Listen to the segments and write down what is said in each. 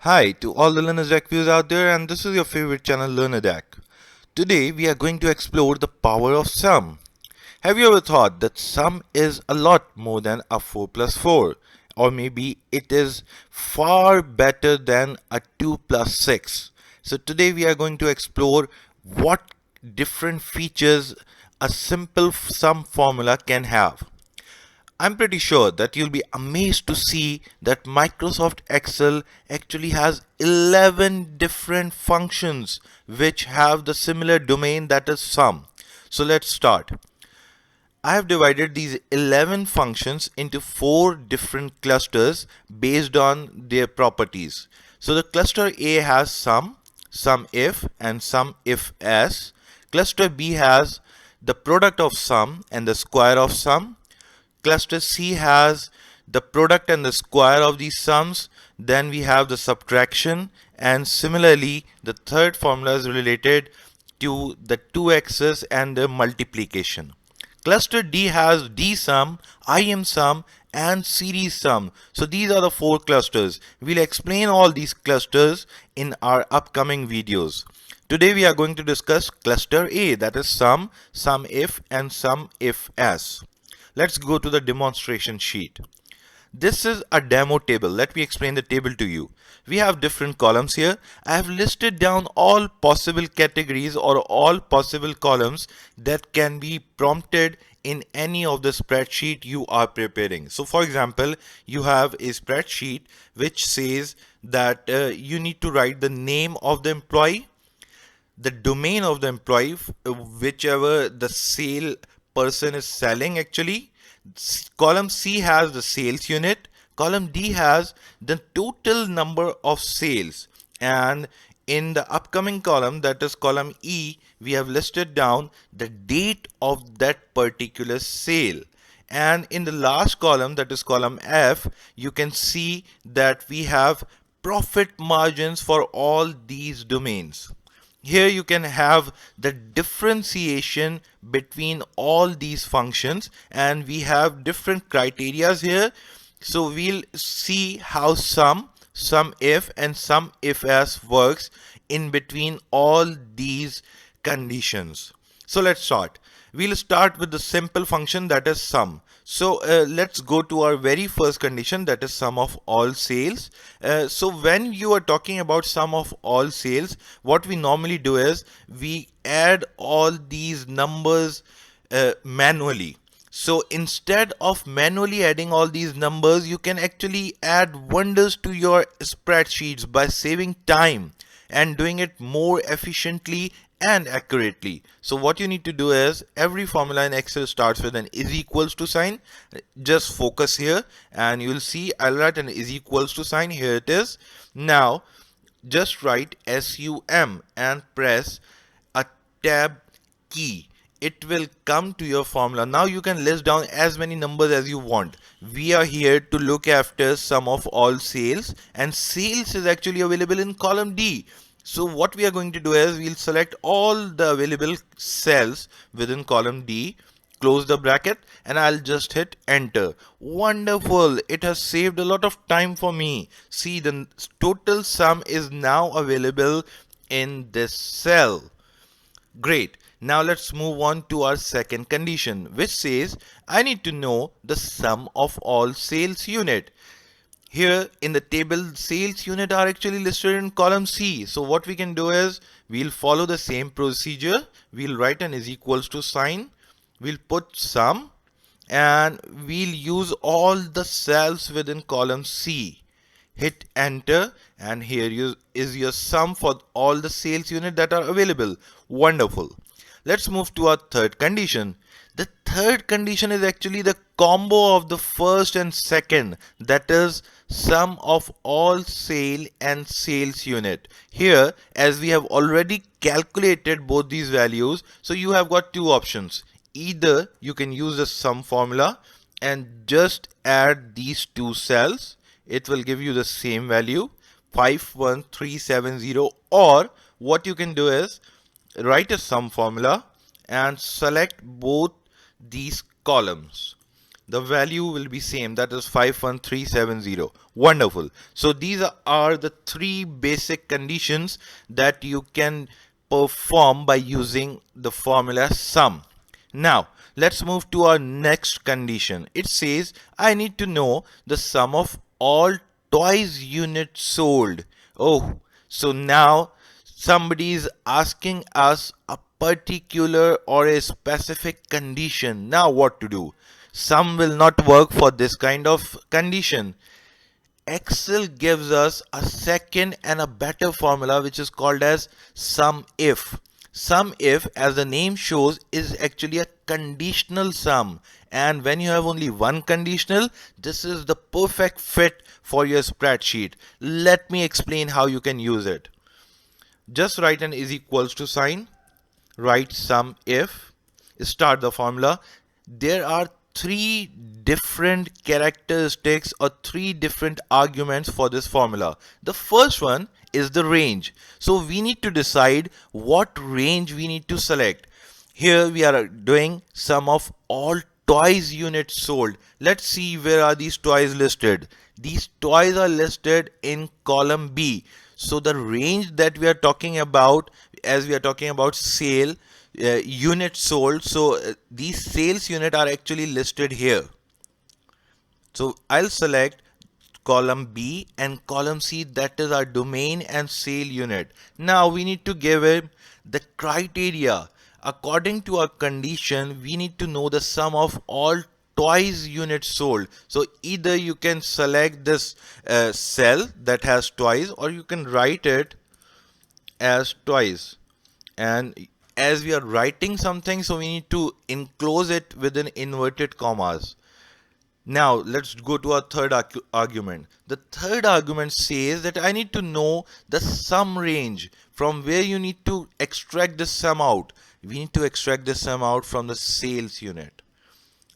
Hi to all the learners deck viewers out there, and this is your favorite channel Learner Deck. Today we are going to explore the power of sum. Have you ever thought that sum is a lot more than a 4 plus 4? Or maybe it is far better than a 2 plus 6. So today we are going to explore what different features a simple sum formula can have. I'm pretty sure that you'll be amazed to see that Microsoft Excel actually has 11 different functions which have the similar domain, that is sum. So let's start. I have divided these 11 functions into 4 different clusters based on their properties. So the cluster A has sum, SUMIF and SUMIFS. Cluster B has the product of sum and the square of sum. Cluster C has the product and the square of these sums. Then we have the subtraction, and similarly the third formula is related to the 2x's and the multiplication. Cluster D has D sum, IM sum and series sum. So these are the 4 clusters. We'll explain all these clusters in our upcoming videos. Today we are going to discuss cluster A, that is sum, SUMIF and SUMIFS. Let's go to the demonstration sheet. This is a demo table. Let me explain the table to you. We have different columns here. I have listed down all possible categories or all possible columns that can be prompted in any of the spreadsheet you are preparing. So for example, you have a spreadsheet which says that you need to write the name of the employee, the domain of the employee, whichever the sale person is selling actually. Column C has the sales unit. Column D has the total number of sales. And in the upcoming column, that is column E, we have listed down the date of that particular sale. And in the last column, that is column F, you can see that we have profit margins for all these domains. Here you can have the differentiation between all these functions, and we have different criterias here. So we'll see how SUMIF and SUMIFS works in between all these conditions. So let's start. We'll start with the simple function, that is sum. So let's go to our very first condition, that is sum of all sales. So when you are talking about sum of all sales, what we normally do is we add all these numbers manually. So instead of manually adding all these numbers, you can actually add wonders to your spreadsheets by saving time and doing it more efficiently and accurately. So what you need to do is, every formula in Excel starts with an is equals to sign. Just focus here and you will see I'll write an is equals to sign. Here it is. Now just write SUM and press a tab key. It will come to your formula. Now you can list down as many numbers as you want. We are here to look after sum of all sales, and sales is actually available in column D. So what we are going to do is we'll select all the available cells within column D, close the bracket, and I'll just hit enter. Wonderful, it has saved a lot of time for me. See, the total sum is now available in this cell. Great. Now let's move on to our second condition, which says I need to know the sum of all sales unit. Here in the table, sales unit are actually listed in column C. So what we can do is we'll follow the same procedure. We'll write an is equals to sign. We'll put sum and we'll use all the cells within column C. Hit enter, and here is your sum for all the sales unit that are available. Wonderful. Let's move to our third condition. The third condition is actually the combo of the first and second, that is sum of all sale and sales unit. Here, as we have already calculated both these values, so you have got two options. Either you can use the sum formula and just add these two cells. It will give you the same value 51370, or what you can do is write a sum formula and select both these columns. the value will be same, that is 51370. Wonderful. So these are the three basic conditions that you can perform by using the formula sum. Now let's move to our next condition. It says I need to know the sum of all toys units sold. Oh, so now somebody is asking us a particular or a specific condition. Now what to do? Sum will not work for this kind of condition. Excel gives us a second and a better formula which is called as SUMIF. SUMIF, as the name shows, is actually a conditional sum, and when you have only one conditional, this is the perfect fit for your spreadsheet. Let me explain how you can use it. Just write an is equals to sign, write SUMIF, start the formula. There are three different characteristics or three different arguments for this formula. The first one is the range. So we need to decide what range we need to select. Here we are doing sum of all toys units sold. Let's see where are these toys listed. These toys are listed in column B. So the range that we are talking about, as we are talking about sale, units sold, so these sales unit are actually listed here. So I'll select column B and column C, that is our domain and sale unit. Now we need to give it the criteria. According to our condition, we need to know the sum of all toys units sold. So either you can select this cell that has toys, or you can write it as toys. And as we are writing something, so we need to enclose it within inverted commas. Now let's go to our third argument. The third argument says that I need to know the sum range, from where you need to extract the sum out. We need to extract the sum out from the sales unit.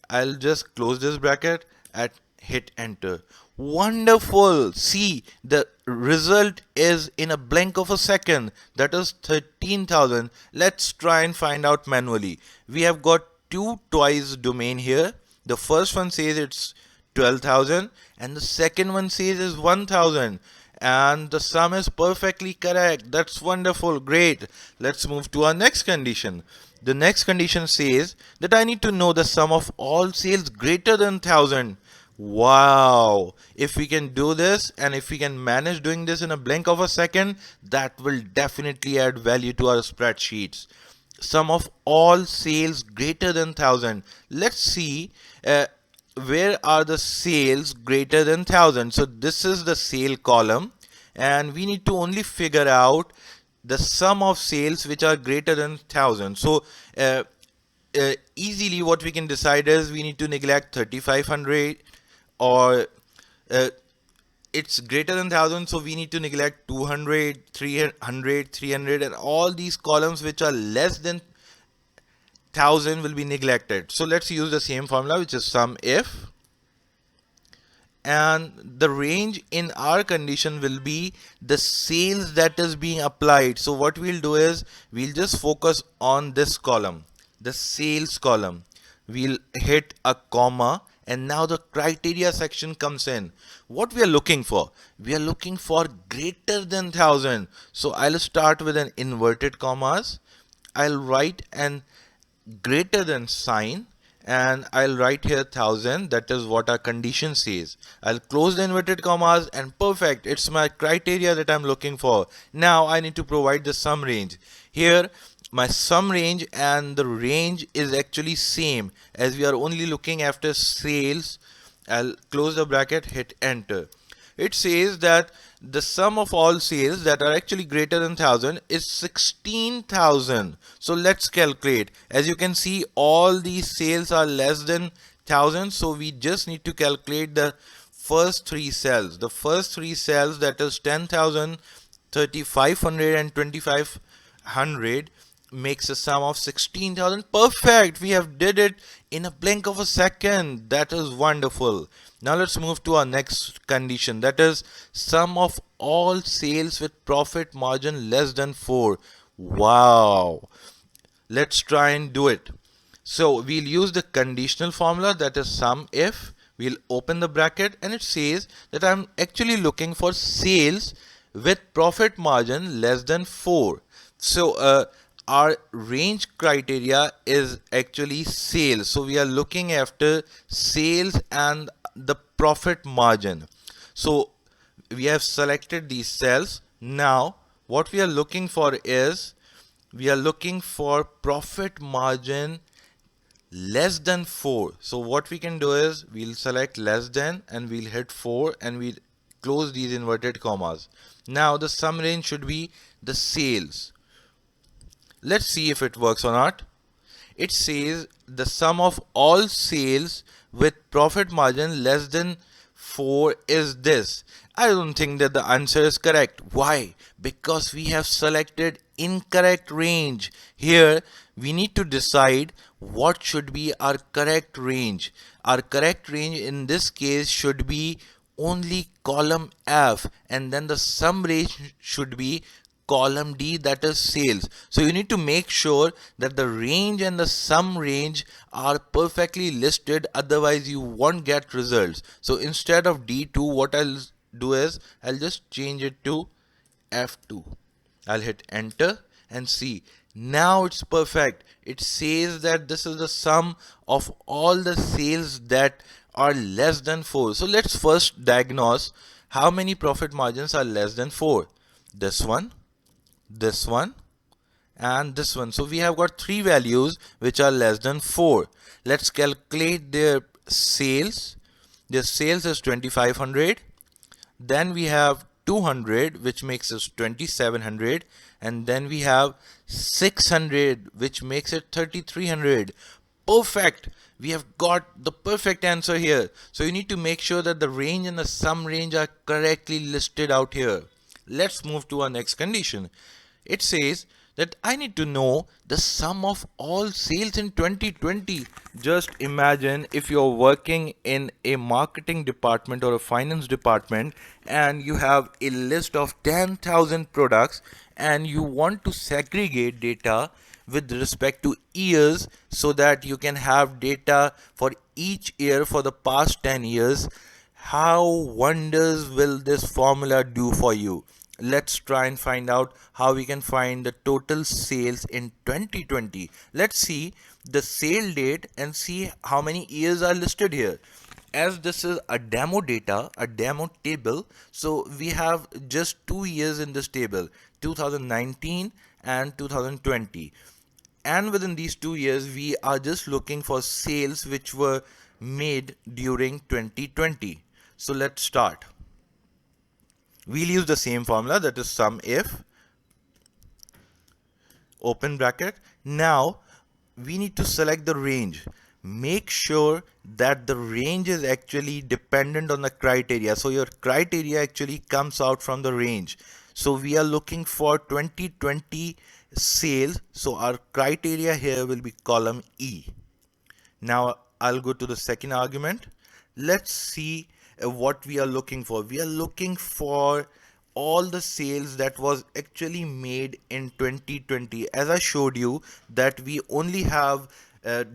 I'll just close this bracket and hit enter. Wonderful. See, the result is in a blink of a second, that is 13,000. Let's try and find out manually. We have got two toys domain here. The first one says it's 12,000 and the second one says is 1,000, and the sum is perfectly correct. That's wonderful. Great. Let's move to our next condition. The next condition says that I need to know the sum of all sales greater than 1,000. Wow, if we can do this and if we can manage doing this in a blink of a second, that will definitely add value to our spreadsheets. Sum of all sales greater than 1,000. Let's see where are the sales greater than 1,000. So this is the sale column, and we need to only figure out the sum of sales which are greater than 1,000. So easily what we can decide is we need to neglect 3,500, or it's greater than 1,000, so we need to neglect 200, 300, 300, and all these columns which are less than 1,000 will be neglected. So let's use the same formula, which is SUMIF, and the range in our condition will be the sales that is being applied. So what we'll do is we'll just focus on this column, the sales column. We'll hit a comma, and now the criteria section comes in. What we are looking for? We are looking for greater than 1,000. So I'll start with an inverted commas. I'll write an greater than sign, and I'll write here 1,000. That is what our condition says. I'll close the inverted commas, and perfect. It's my criteria that I'm looking for. Now I need to provide the sum range. Here my sum range and the range is actually same, as we are only looking after sales. I'll close the bracket, hit enter. It says that the sum of all sales that are actually greater than 1,000 is 16,000. So let's calculate. As you can see, all these sales are less than 1,000, so we just need to calculate the first three cells. The first three cells, that is 10,000, 3,500 and 2,500, makes a sum of 16,000. Perfect. We have did it in a blink of a second. That is wonderful. Now let's move to our next condition, that is sum of all sales with profit margin less than 4. Wow. Let's try and do it. So we'll use the conditional formula, that is sum if. We'll open the bracket and it says that I'm actually looking for sales with profit margin less than 4. So our range criteria is actually sales. So we are looking after sales and the profit margin. So we have selected these cells. Now what we are looking for is, we are looking for profit margin less than 4. So what we can do is, we'll select less than and we'll hit 4 and we'll close these inverted commas. Now the sum range should be the sales. Let's see if it works or not. It says the sum of all sales with profit margin less than 4 is this. I don't think that the answer is correct. Why? Because we have selected incorrect range. Here we need to decide what should be our correct range. Our correct range in this case should be only column F, and then the sum range should be column D, that is sales. So you need to make sure that the range and the sum range are perfectly listed, otherwise you won't get results. So instead of D2, what I'll do is, I'll just change it to F2. I'll hit enter and see. Now it's perfect. It says that this is the sum of all the sales that are less than 4. So let's first diagnose how many profit margins are less than 4. This one, this one, and this one. So we have got 3 values which are less than 4. Let's calculate their sales. Their sales is 2500. Then we have 200, which makes us 2700, and then we have 600, which makes it 3300. Perfect. We have got the perfect answer here. So you need to make sure that the range and the sum range are correctly listed out here. Let's move to our next condition. It says that I need to know the sum of all sales in 2020. Just imagine if you're working in a marketing department or a finance department and you have a list of 10,000 products and you want to segregate data with respect to years so that you can have data for each year for the past 10 years. How wonders will this formula do for you? Let's try and find out how we can find the total sales in 2020. Let's see the sale date and see how many years are listed here. As this is a demo data, a demo table, so we have just 2 years in this table, 2019 and 2020. And within these 2 years, we are just looking for sales which were made during 2020. So let's start. We'll use the same formula, that is sum if, open bracket. Now we need to select the range. Make sure that the range is actually dependent on the criteria. So your criteria actually comes out from the range. So we are looking for 2020 sales. So our criteria here will be column E. Now I'll go to the second argument. Let's see what we are looking for. We are looking for all the sales that was actually made in 2020. As I showed you that we only have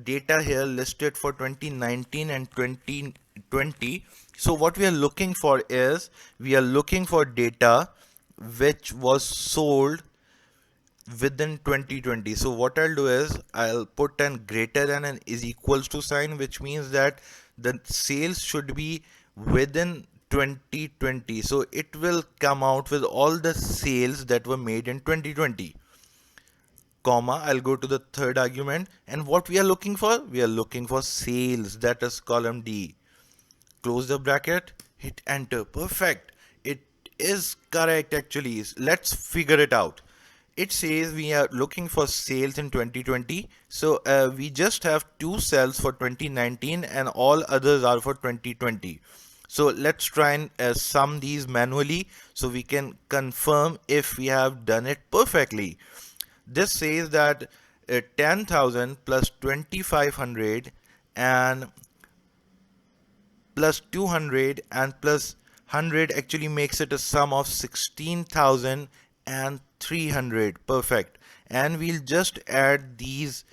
data here listed for 2019 and 2020. So what we are looking for is, we are looking for data which was sold within 2020. So what I'll do is, I'll put an greater than and is equals to sign, which means that the sales should be within 2020. So it will come out with all the sales that were made in 2020, comma. I'll go to the third argument, and what we are looking for, we are looking for sales, that is column D. Close the bracket, hit enter. Perfect. It is correct actually. Let's figure it out. It says we are looking for sales in 2020. So we just have 2 cells for 2019 and all others are for 2020. So let's try and sum these manually so we can confirm if we have done it perfectly. This says that 10,000 plus 2,500 and plus 200 and plus 100 actually makes it a sum of 16,300. Perfect. And we'll just add these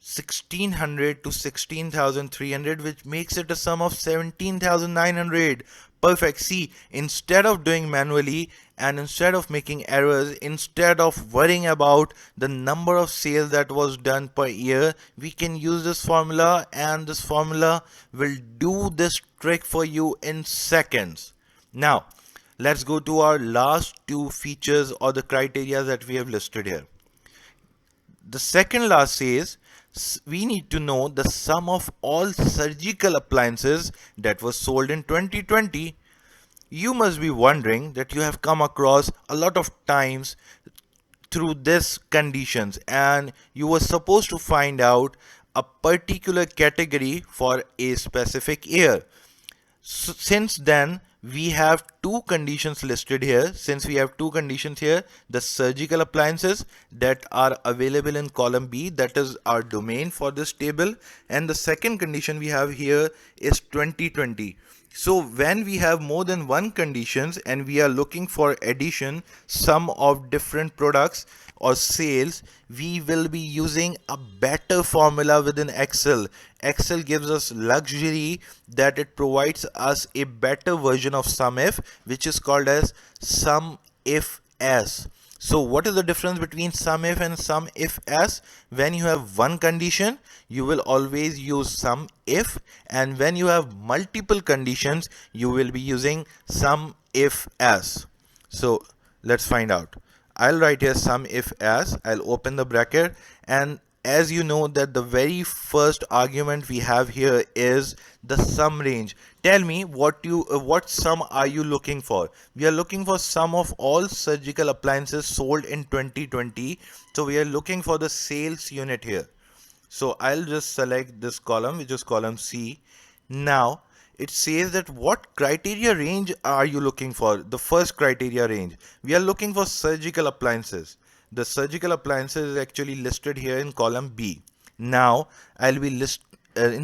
1600 to 16,300, which makes it a sum of 17,900. Perfect. See, instead of doing manually and instead of making errors, instead of worrying about the number of sales that was done per year, we can use this formula, and this formula will do this trick for you in seconds. Now, let's go to our last two features or the criteria that we have listed here. The second last says we need to know the sum of all surgical appliances that was sold in 2020. You must be wondering that you have come across a lot of times through this conditions, and you were supposed to find out a particular category for a specific year. So since then, we have two conditions listed here. Since we have two conditions here, the surgical appliances that are available in column B, that is our domain for this table, and the second condition we have here is 2020. So when we have more than one conditions and we are looking for addition sum of different products or sales, we will be using a better formula within Excel. Excel gives us luxury that it provides us a better version of SUMIF, which is called as SUMIFS. So what is the difference between SUMIF and SUMIFS? When you have one condition, you will always use SUMIF, and when you have multiple conditions, you will be using SUMIFS. So let's find out. I'll write here SUMIFS. I'll open the bracket, and as you know that the very first argument we have here is the sum range. Tell me what sum are you looking for? We are looking for sum of all surgical appliances sold in 2020. So we are looking for the sales unit here. So I'll just select this column, which is column C. Now it says that what criteria range are you looking for? The first criteria range. We are looking for surgical appliances. The surgical appliances is actually listed here in column B. Now I'll be in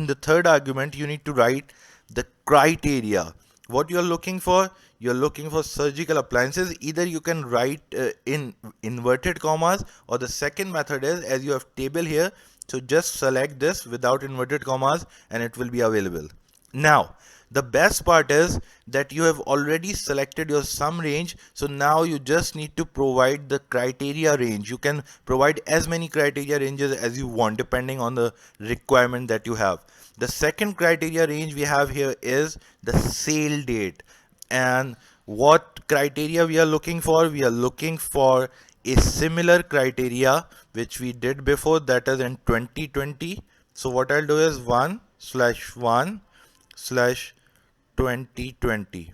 the third argument, you need to write the criteria. What you're looking for? You're looking for surgical appliances. Either you can write in inverted commas, or the second method is, as you have table here, so just select this without inverted commas and it will be available. Now the best part is that you have already selected your sum range, so now you just need to provide the criteria range. You can provide as many criteria ranges as you want depending on the requirement that you have. The second criteria range we have here is the sale date. And what criteria we are looking for? We are looking for a similar criteria which we did before, that is in 2020. So what I'll do is 1/1/2020,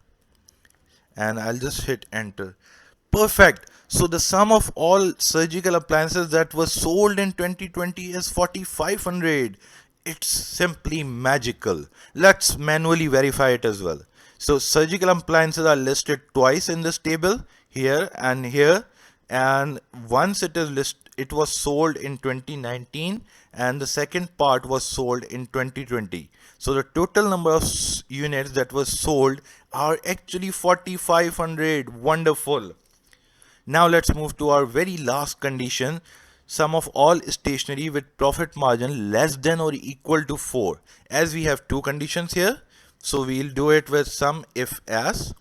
and I'll just hit enter. Perfect. So the sum of all surgical appliances that were sold in 2020 is 4,500. It's simply magical. Let's manually verify it as well. So surgical appliances are listed twice in this table, here and here, and once it was sold in 2019 and the second part was sold in 2020. So the total number of units that was sold are actually 4,500. Wonderful. Now let's move to our very last condition, sum of all stationery with profit margin less than or equal to 4. As we have two conditions here, so we'll do it with SUMIFS.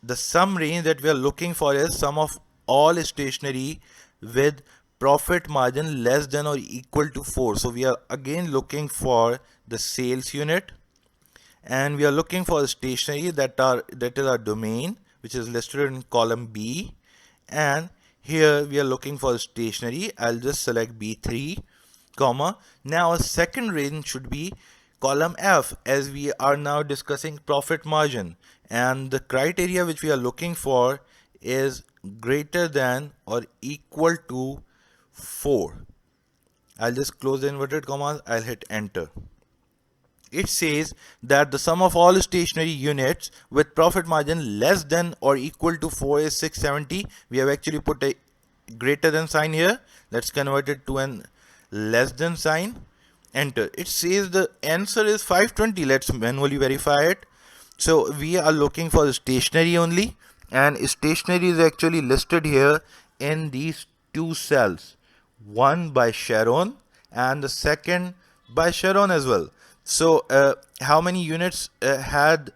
The sum range that we are looking for is sum of all stationery with profit margin less than or equal to 4. So we are again looking for the sales unit, and we are looking for stationery that is our domain, which is listed in column B, and here we are looking for stationery. I'll just select B3, comma. Now a second range should be column F, as we are now discussing profit margin, and the criteria which we are looking for is greater than or equal to 4. I'll just close the inverted commas. I'll hit enter. It says that the sum of all stationery units with profit margin less than or equal to 4 is 670. We have actually put a greater than sign here. Let's convert it to an less than sign. Enter. It says the answer is 520. Let's manually verify it. So we are looking for stationery only, and stationery is actually listed here in these two cells, one by Sharon and the second by Sharon as well. So how many units had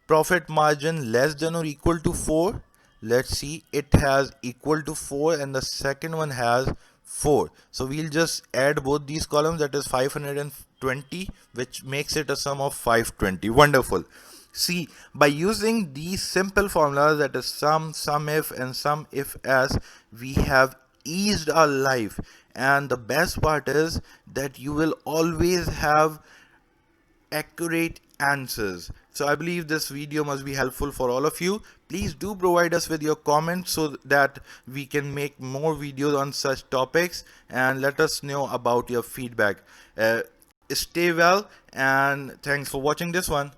profit margin less than or equal to 4? Let's see, it has equal to 4 and the second one has 4. So we'll just add both these columns, that is 520, which makes it a sum of 520. Wonderful. See, by using these simple formulas, that is SUMIF and SUMIFS, we have eased our life. And the best part is that you will always have accurate answers. So I believe this video must be helpful for all of you. Please do provide us with your comments so that we can make more videos on such topics, and let us know about your feedback. Stay well, and thanks for watching this one.